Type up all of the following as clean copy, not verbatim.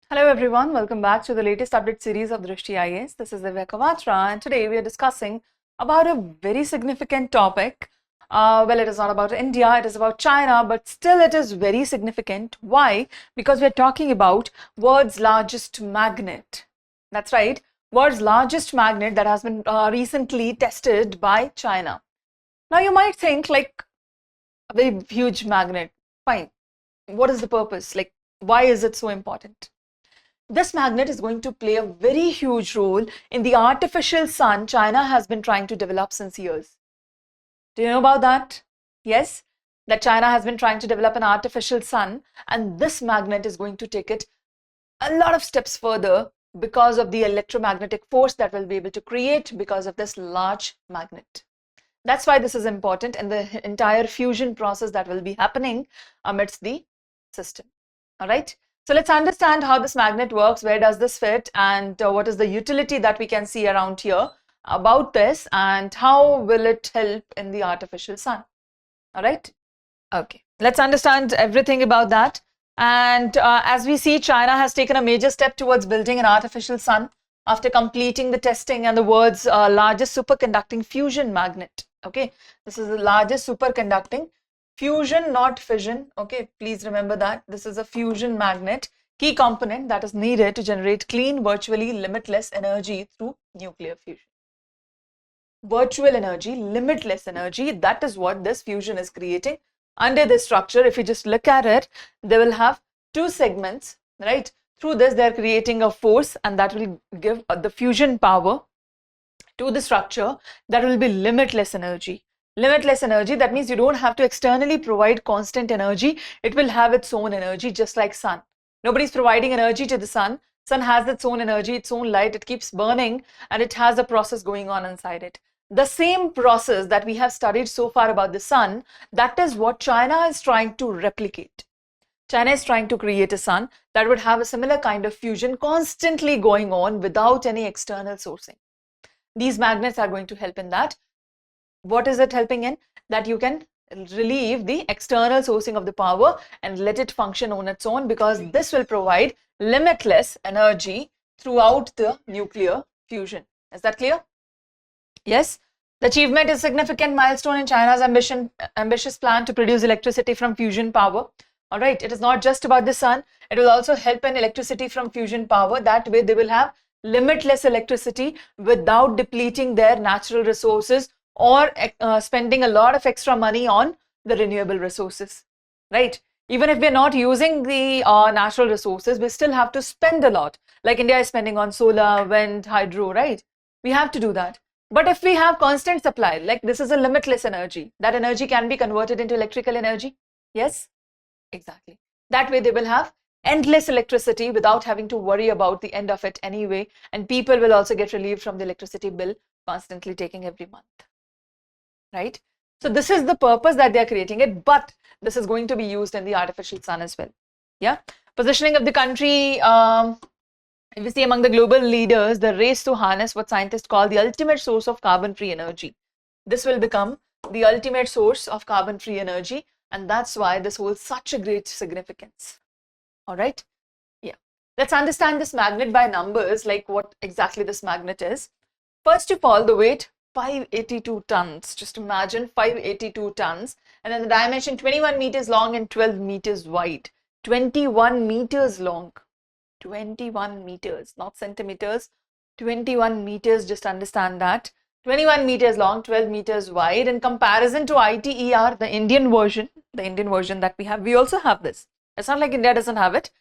Hello everyone, welcome back to the latest update series of Drishti IAS. This is Divya Kawatra and today we are discussing about a very significant topic. Well, it is not about India, it is about China, but still it is very significant. Why? Because we are talking about world's largest magnet. That's right, world's largest magnet that has been recently tested by China. Now you might think like a very huge magnet, fine. What is the purpose? Like, why is it so important? This magnet is going to play a very huge role in the artificial sun China has been trying to develop since years. Do you know about that? Yes, that China has been trying to develop an artificial sun, and this magnet is going to take it a lot of steps further because of the electromagnetic force that we'll be able to create because of this large magnet. That's why this is important in the entire fusion process that will be happening amidst the system. All right. So let's understand how this magnet works, where does this fit, and what is the utility that we can see around here about this, and how will it help in the artificial sun. All right. Okay. Let's understand everything about that. And as we see, China has taken a major step towards building an artificial sun after completing the testing and the world's largest superconducting fusion magnet. Okay. This is the largest superconducting fusion, not fission. Okay, please remember that this is a fusion magnet, key component that is needed to generate clean, virtually limitless energy through nuclear fusion. Virtual energy, limitless energy, that is what this fusion is creating. Under this structure, if you just look at it, they will have two segments, right? Through this, they are creating a force, and that will give the fusion power to the structure. That will be limitless energy. Limitless energy, that means you don't have to externally provide constant energy. It will have its own energy, just like sun. Nobody's providing energy to the sun. Sun has its own energy, its own light. It keeps burning and it has a process going on inside it. The same process that we have studied so far about the sun, that is what China is trying to replicate. China is trying to create a sun that would have a similar kind of fusion constantly going on without any external sourcing. These magnets are going to help in that. What is it helping in? That you can relieve the external sourcing of the power and let it function on its own, because this will provide limitless energy throughout the nuclear fusion. Is that clear? Yes. The achievement is a significant milestone in China's ambitious plan to produce electricity from fusion power. All right. It is not just about the sun. It will also help in electricity from fusion power. That way they will have limitless electricity without depleting their natural resources or spending a lot of extra money on the renewable resources, right? Even if we're not using the natural resources, we still have to spend a lot. Like India is spending on solar, wind, hydro, right? We have to do that. But if we have constant supply, like this is a limitless energy, that energy can be converted into electrical energy. Yes, exactly. That way they will have endless electricity without having to worry about the end of it anyway. And people will also get relieved from the electricity bill constantly taking every month. Right? So this is the purpose that they are creating it, but this is going to be used in the artificial sun as well. Yeah. Positioning of the country, if you see among the global leaders, the race to harness what scientists call the ultimate source of carbon-free energy. This will become the ultimate source of carbon-free energy, and that's why this holds such a great significance. All right. Yeah. Let's understand this magnet by numbers, like what exactly this magnet is. First of all, the weight, 582 tons. Just imagine 582 tons. And then the dimension 21 meters long and 12 meters wide. 21 meters long. 21 meters, not centimeters. 21 meters, just understand that. 21 meters long, 12 meters wide. In comparison to ITER, the Indian version that we have, we also have this. It's not like India doesn't have it.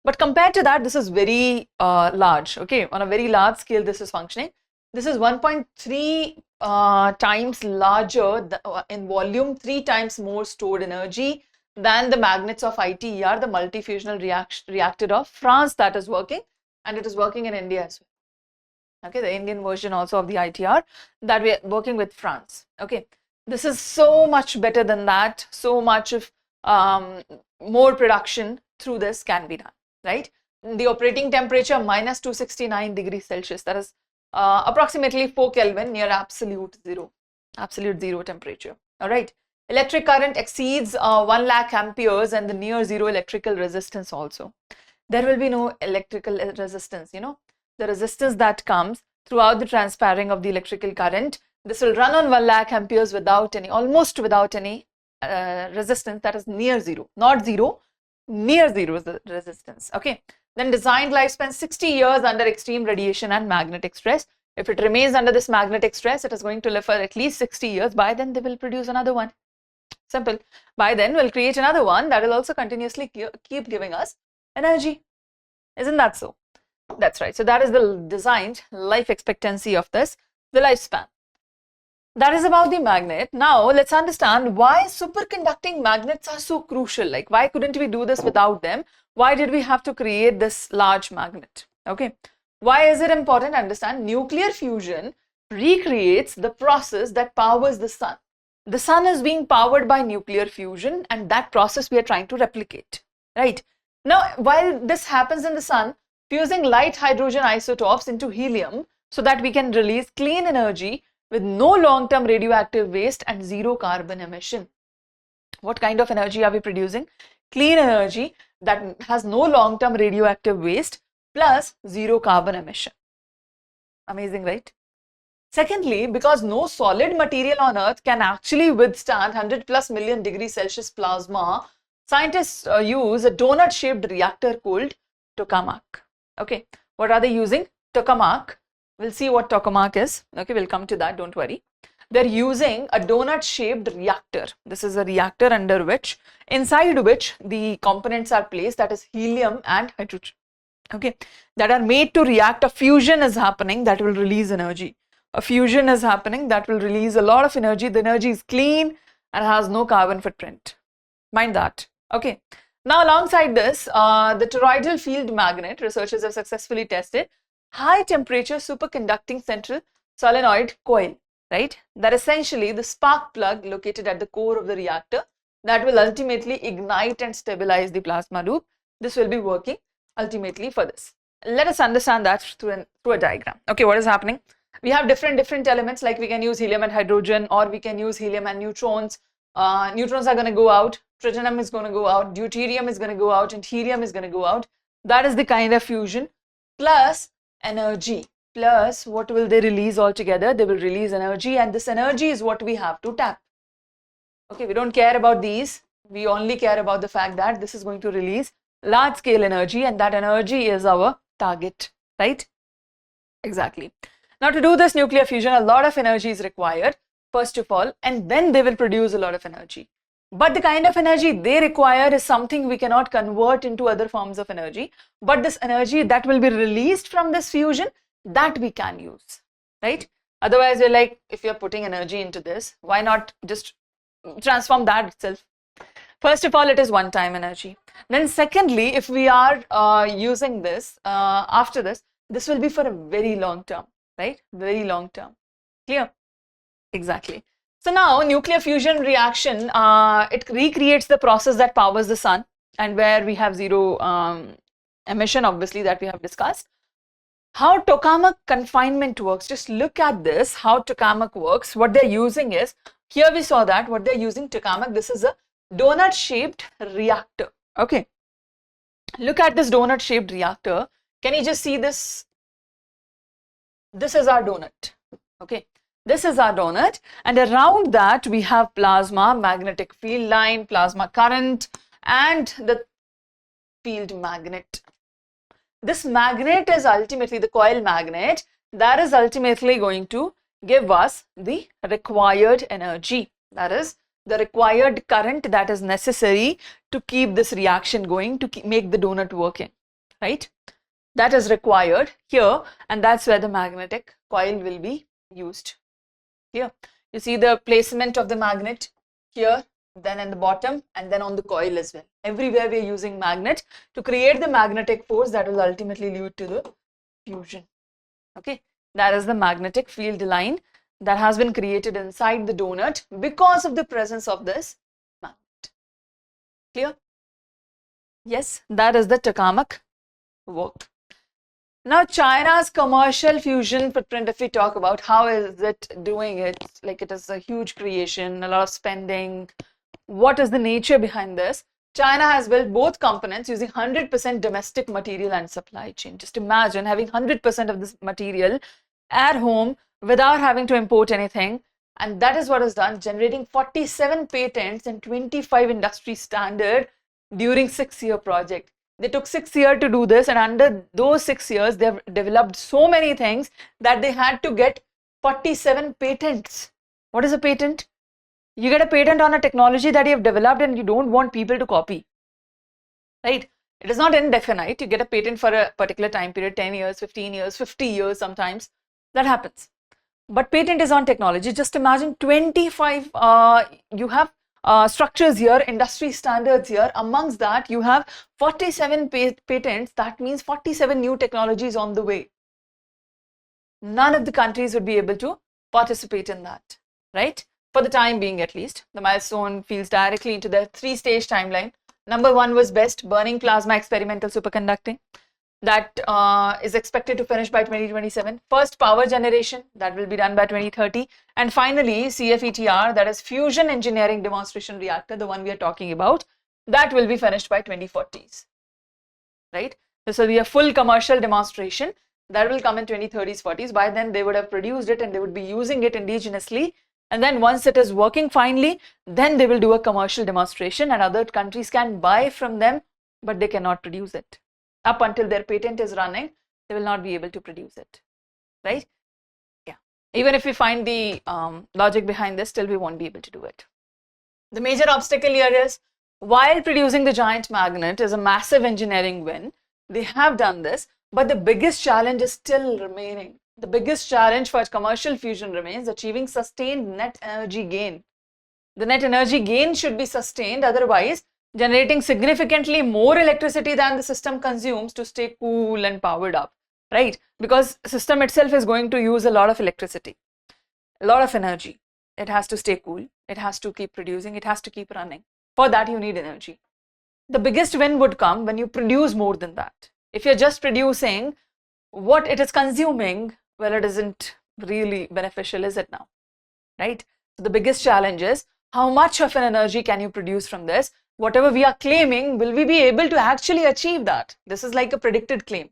But compared to that, this is very large. Okay, on a very large scale, this is functioning. This is 1.3 times larger in volume, 3 times more stored energy than the magnets of ITER, the multifusional reactor of France that is working, and it is working in India as well. Okay, the Indian version also of the ITER that we are working with France. Okay, this is so much better than that. So much of more production through this can be done, right? The operating temperature minus 269 degrees Celsius, that is approximately 4 Kelvin, near absolute zero temperature. All right. Electric current exceeds 1 lakh amperes and the near zero electrical resistance also. there will be no electrical resistance, the resistance that comes throughout the transferring of the electrical current. This will run on 1 lakh amperes almost without any resistance, that is near zero, not zero, near zero is the resistance. Okay. Then designed lifespan 60 years under extreme radiation and magnetic stress. If it remains under this magnetic stress, it is going to live for at least 60 years. By then, they will produce another one. Simple. By then, we'll create another one that will also continuously keep giving us energy. Isn't that so? That's right. So that is the designed life expectancy of this, the lifespan. That is about the magnet. Now, let's understand why superconducting magnets are so crucial. Like, why couldn't we do this without them? Why did we have to create this large magnet? Okay. Why is it important to understand? Nuclear fusion recreates the process that powers the sun. The sun is being powered by nuclear fusion, and that process we are trying to replicate, right? Now, while this happens in the sun, fusing light hydrogen isotopes into helium so that we can release clean energy with no long-term radioactive waste and zero carbon emission. What kind of energy are we producing? Clean energy that has no long-term radioactive waste plus zero carbon emission. Amazing, right? Secondly, because no solid material on Earth can actually withstand 100+ million degrees Celsius plasma, scientists use a donut-shaped reactor called Tokamak. Okay, what are they using? Tokamak. We'll see what Tokamak is. Okay, we'll come to that, don't worry. They're using a donut-shaped reactor. This is a reactor inside which the components are placed, that is helium and hydrogen. Okay, that are made to react. A fusion is happening that will release energy. A fusion is happening that will release a lot of energy. The energy is clean and has no carbon footprint. Mind that. Okay. Now, alongside this, the toroidal field magnet, researchers have successfully tested high temperature superconducting central solenoid coil, right? That essentially the spark plug located at the core of the reactor that will ultimately ignite and stabilize the plasma loop. This will be working ultimately for this. Let us understand that through a diagram. Okay, what is happening? We have different elements, like we can use helium and hydrogen, or we can use helium and neutrons. Neutrons are going to go out, tritium is going to go out, deuterium is going to go out, and helium is going to go out. That is the kind of fusion, plus energy, plus what will they release altogether? They will release energy, and this energy is what we have to tap. Okay, we don't care about these. We only care about the fact that this is going to release large scale energy, and that energy is our target, right? Exactly. Now, to do this nuclear fusion, a lot of energy is required, first of all, and then they will produce a lot of energy. But the kind of energy they require is something we cannot convert into other forms of energy. But this energy that will be released from this fusion, that we can use, right? Otherwise, we're like, if you're putting energy into this, why not just transform that itself? First of all, it is one-time energy. Then secondly, if we are using this after this, this will be for a very long term, right? Very long term. Clear? Exactly. So now nuclear fusion reaction, it recreates the process that powers the sun, and where we have zero emission, obviously, that we have discussed. How Tokamak confinement works, just look at this, how Tokamak works. What they're using is, here we saw that what they're using Tokamak, this is a donut shaped reactor. Okay, look at this donut shaped reactor. Can you just see this? This is our donut. Okay, this is our donut, and around that we have plasma, magnetic field line, plasma current, and the field magnet. This magnet is ultimately the coil magnet that is ultimately going to give us the required energy, that is the required current that is necessary to keep this reaction going, to make the donut working, right? That is required here, and that's where the magnetic coil will be used. Here you see the placement of the magnet here, then in the bottom, and then on the coil as well. Everywhere we are using magnet to create the magnetic force that will ultimately lead to the fusion. Okay, that is the magnetic field line that has been created inside the donut because of the presence of this magnet. Clear? Yes, that is the Tokamak work. Now, China's commercial fusion footprint, if we talk about how is it doing it, like it is a huge creation, a lot of spending. What is the nature behind this? China has built both components using 100% domestic material and supply chain. Just imagine having 100% of this material at home without having to import anything. And that is what is done, generating 47 patents and 25 industry standard during 6-year project. They took 6 years to do this, and under those 6 years, they have developed so many things that they had to get 47 patents. What is a patent? You get a patent on a technology that you have developed and you don't want people to copy, right? It is not indefinite. You get a patent for a particular time period, 10 years, 15 years, 50 years sometimes. That happens. But patent is on technology. Just imagine 25, you have structures here, industry standards here. Amongst that, you have 47 patents. That means 47 new technologies on the way. None of the countries would be able to participate in that, right? For the time being, at least. The milestone feeds directly into the 3-stage timeline. Number 1 was BEST, burning plasma experimental superconducting. That is expected to finish by 2027. First, power generation, that will be done by 2030. And finally, CFETR, that is fusion engineering demonstration reactor, the one we are talking about, that will be finished by 2040s, right? This will be a full commercial demonstration that will come in 2030s, 40s. By then, they would have produced it and they would be using it indigenously. And then once it is working finely, then they will do a commercial demonstration and other countries can buy from them, but they cannot produce it. Up until their patent is running, they will not be able to produce it, right? Yeah. Even if we find the logic behind this, still we won't be able to do it. The major obstacle here is, while producing the giant magnet is a massive engineering win, they have done this, but the biggest challenge is still remaining. The biggest challenge for commercial fusion remains achieving sustained net energy gain. The net energy gain should be sustained, otherwise generating significantly more electricity than the system consumes to stay cool and powered up, right? Because the system itself is going to use a lot of electricity, a lot of energy. It has to stay cool, it has to keep producing, it has to keep running. For that, you need energy. The biggest win would come when you produce more than that. If you're just producing what it is consuming, well, it isn't really beneficial, is it now, right? So the biggest challenge is, how much of an energy can you produce from this? Whatever we are claiming, will we be able to actually achieve that? This is like a predicted claim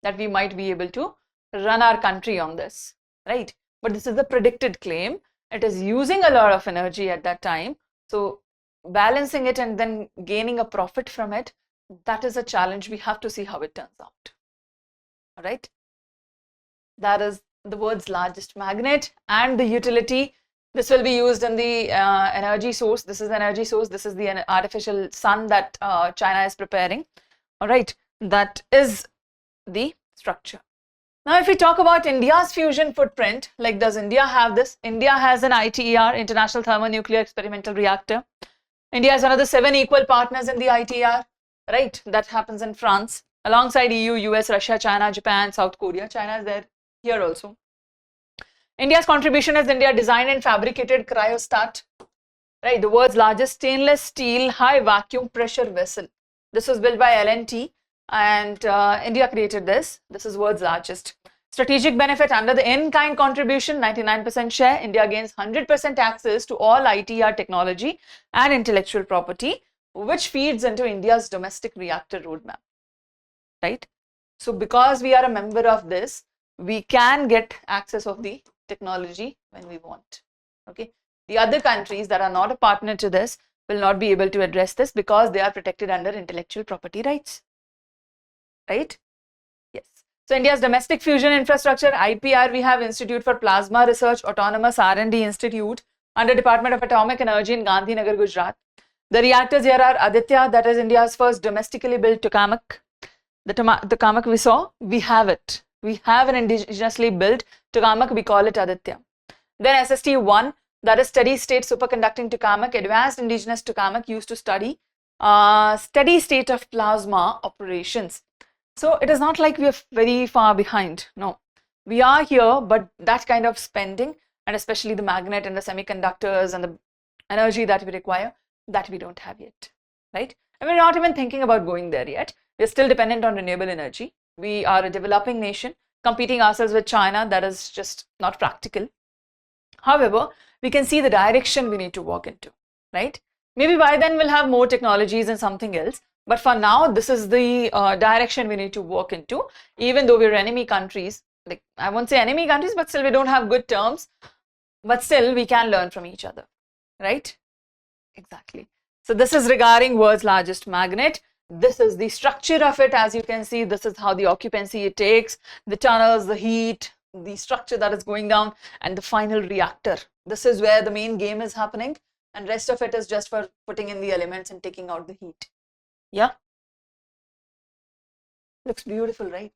that we might be able to run our country on this, right? But this is the predicted claim. It is using a lot of energy at that time. So balancing it and then gaining a profit from it, that is a challenge. We have to see how it turns out, all right? That is the world's largest magnet and the utility. This will be used in the energy source. This is the energy source. This is the artificial sun that China is preparing. All right, that is the structure. Now, if we talk about India's fusion footprint, like, does India have this? India has an ITER, International Thermonuclear Experimental Reactor. India is one of the 7 equal partners in the ITER, right? That happens in France, alongside EU, US, Russia, China, Japan, South Korea. China is there here also. India's contribution is India designed and fabricated cryostat, right? The world's largest stainless steel high vacuum pressure vessel. This was built by L&T and India created this. This is world's largest. Strategic benefit under the in-kind contribution, 99% share. India gains 100% access to all ITR technology and intellectual property, which feeds into India's domestic reactor roadmap, right? So because we are a member of this, we can get access of the technology when we want, okay? The other countries that are not a partner to this will not be able to address this because they are protected under intellectual property rights, right? Yes. So India's domestic fusion infrastructure, IPR, we have Institute for Plasma Research, Autonomous R&D Institute under Department of Atomic Energy in Gandhinagar, Gujarat. The reactors here are Aditya, that is India's first domestically built Tokamak. The Tokamak we saw, we have it. We have an indigenously built Tokamak, we call it Aditya. Then SST-1, that is steady state superconducting Tokamak, advanced indigenous Tokamak used to study steady state of plasma operations. So it is not like we are very far behind. No, we are here, but that kind of spending, and especially the magnet and the semiconductors and the energy that we require, that we don't have yet, right? And we're not even thinking about going there yet. We're still dependent on renewable energy. We are a developing nation, competing ourselves with China. That is just not practical. However, we can see the direction we need to walk into, right? Maybe by then we'll have more technologies and something else. But for now, this is the direction we need to work into. Even though we're enemy countries, like I won't say enemy countries, but still we don't have good terms. But still we can learn from each other, right? Exactly. So this is regarding world's largest magnet. This is the structure of it. As you can see, this is how the occupancy it takes, the tunnels, the heat, the structure that is going down, and the final reactor. This is where the main game is happening, and rest of it is just for putting in the elements and taking out the heat. Yeah. Looks beautiful, right?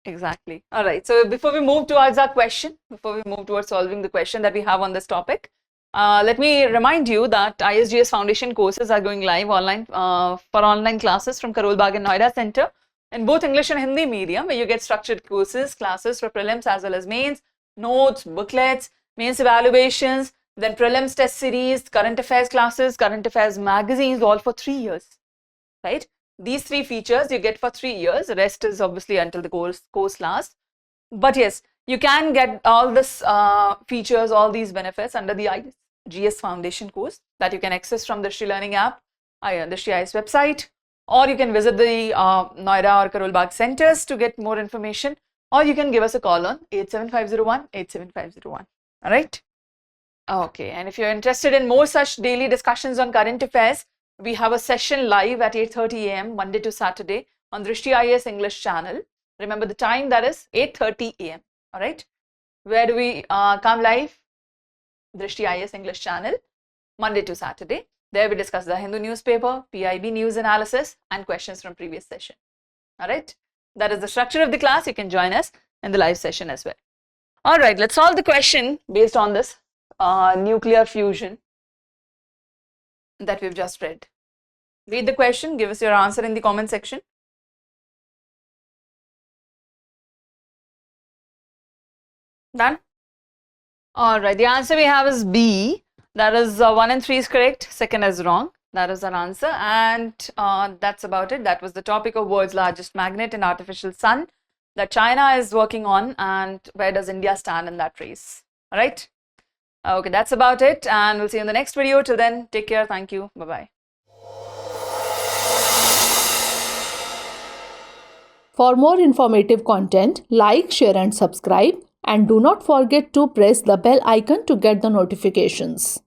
Exactly. All right. So before we move towards our question, before we move towards solving the question that we have on this topic, let me remind you that ISGS Foundation courses are going live online for online classes from Karol Bagh and Noida Center in both English and Hindi medium, where you get structured courses, classes for prelims as well as mains, notes, booklets, mains evaluations, then prelims test series, current affairs classes, current affairs magazines, all for 3 years, right? These 3 features you get for 3 years. The rest is obviously until the course lasts. But yes, you can get all this features, all these benefits under the ISGS Foundation course that you can access from the Drishti Learning app, Drishti IAS website, or you can visit the Noida or Karol Bagh centers to get more information, or you can give us a call on 87501 87501. All right. Okay, and if you're interested in more such daily discussions on current affairs, we have a session live at 8:30 a.m. Monday to Saturday on Drishti IAS English channel. Remember the time, that is 8:30 a.m. All right. Where do we come live? Drishti IAS English channel, Monday to Saturday. There we discuss the Hindu newspaper, PIB news analysis, and questions from previous session. All right. That is the structure of the class. You can join us in the live session as well. All right. Let's solve the question based on this nuclear fusion that we've just read. Read the question, give us your answer in the comment section. Done? All right, the answer we have is B. That is 1 and 3 is correct, second is wrong. That is our answer, and that's about it. That was the topic of world's largest magnet and artificial sun that China is working on, and where does India stand in that race? All right. Okay, that's about it, and we'll see you in the next video. Till then, take care. Thank you. Bye-bye. For more informative content, like, share and subscribe, and do not forget to press the bell icon to get the notifications.